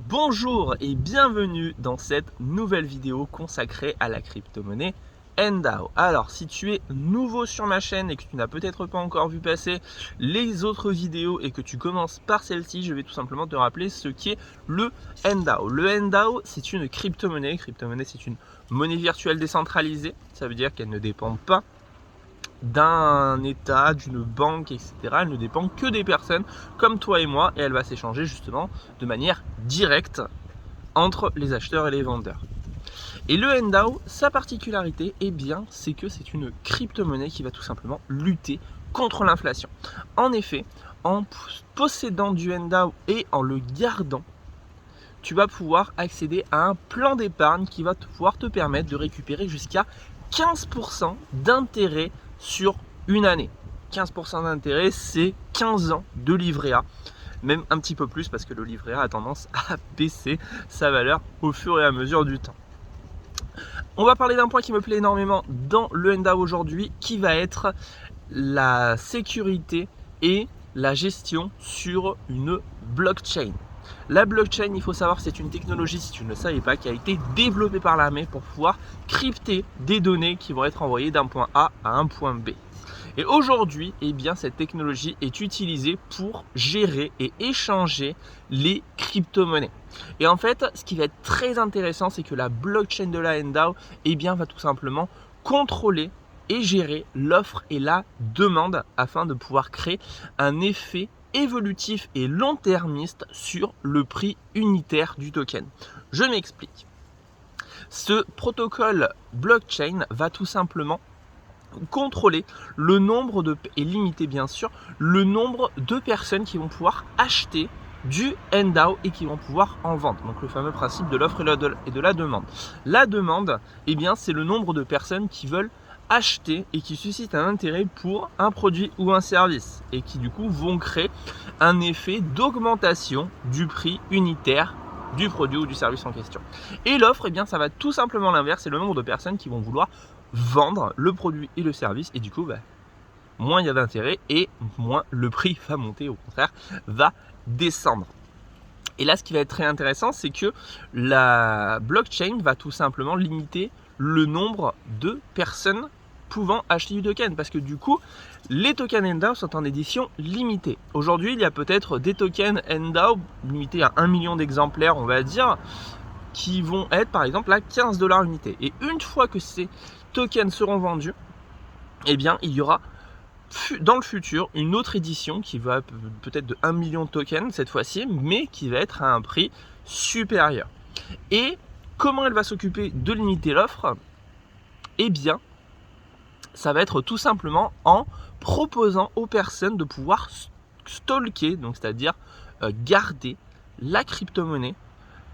Bonjour et bienvenue dans cette nouvelle vidéo consacrée à la crypto-monnaie NDAO. Alors, si tu es nouveau sur ma chaîne et que tu n'as peut-être pas encore vu passer les autres vidéos et que tu commences par celle-ci, je vais tout simplement te rappeler ce qu'est le NDAO. Le NDAO, c'est une crypto-monnaie. Crypto-monnaie, c'est une monnaie virtuelle décentralisée. Ça veut dire qu'elle ne dépend pas d'un état, d'une banque, etc. Elle ne dépend que des personnes comme toi et moi et elle va s'échanger justement de manière directe entre les acheteurs et les vendeurs. Et le NDAO, sa particularité, eh bien, c'est que c'est une crypto-monnaie qui va tout simplement lutter contre l'inflation. En effet, en possédant du NDAO et en le gardant, tu vas pouvoir accéder à un plan d'épargne qui va pouvoir te permettre de récupérer jusqu'à 15% d'intérêt sur une année. 15% d'intérêt, c'est 15 ans de livret A, même un petit peu plus parce que le livret A a tendance à baisser sa valeur au fur et à mesure du temps. On va parler d'un point qui me plaît énormément dans le NDAO aujourd'hui, qui va être la sécurité et la gestion sur une blockchain. La blockchain, il faut savoir, c'est une technologie, si tu ne le savais pas, qui a été développée par l'armée pour pouvoir crypter des données qui vont être envoyées d'un point A à un point B. Et aujourd'hui, eh bien, cette technologie est utilisée pour gérer et échanger les crypto-monnaies. Et en fait, ce qui va être très intéressant, c'est que la blockchain de la NDAO, eh bien, va tout simplement contrôler et gérer l'offre et la demande afin de pouvoir créer un effet évolutif et long-termiste sur le prix unitaire du token. Je m'explique. Ce protocole blockchain va tout simplement contrôler le nombre et limiter bien sûr le nombre de personnes qui vont pouvoir acheter du NDAO et qui vont pouvoir en vendre. Donc le fameux principe de l'offre et de la demande. La demande, eh bien, c'est le nombre de personnes qui veulent acheter et qui suscitent un intérêt pour un produit ou un service et qui du coup vont créer un effet d'augmentation du prix unitaire du produit ou du service en question. Et l'offre, eh bien, ça va tout simplement l'inverse, c'est le nombre de personnes qui vont vouloir vendre le produit et le service et du coup moins il y a d'intérêt et moins le prix va monter, au contraire va descendre. Et là, ce qui va être très intéressant, c'est que la blockchain va tout simplement limiter le nombre de personnes pouvant acheter du token, parce que du coup les tokens NDAO sont en édition limitée. Aujourd'hui, il y a peut-être des tokens NDAO limités à 1 million d'exemplaires, on va dire, qui vont être par exemple à 15 $ unité. Et une fois que ces tokens seront vendus, eh bien, il y aura dans le futur une autre édition qui va peut-être de 1 million de tokens cette fois-ci, mais qui va être à un prix supérieur. Et comment elle va s'occuper de limiter l'offre? Eh bien, ça va être tout simplement en proposant aux personnes de pouvoir stalker, donc c'est-à-dire garder la crypto-monnaie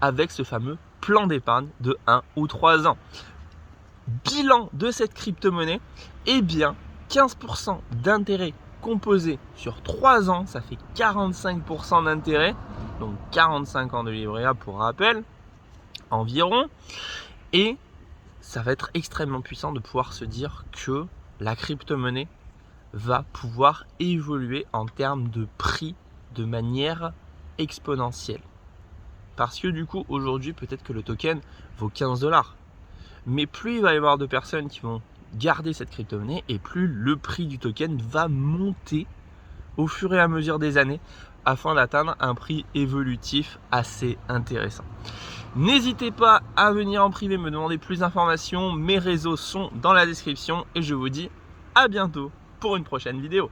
avec ce fameux plan d'épargne de 1 ou 3 ans. Bilan de cette crypto-monnaie, eh bien 15% d'intérêt composé sur 3 ans, ça fait 45% d'intérêt, donc 45 ans de livret A pour rappel, environ. Et ça va être extrêmement puissant de pouvoir se dire que la crypto-monnaie va pouvoir évoluer en termes de prix de manière exponentielle. Parce que du coup, aujourd'hui, peut-être que le token vaut 15 $. Mais plus il va y avoir de personnes qui vont garder cette crypto-monnaie et plus le prix du token va monter au fur et à mesure des années afin d'atteindre un prix évolutif assez intéressant. N'hésitez pas à venir en privé me demander plus d'informations. Mes réseaux sont dans la description et je vous dis à bientôt pour une prochaine vidéo.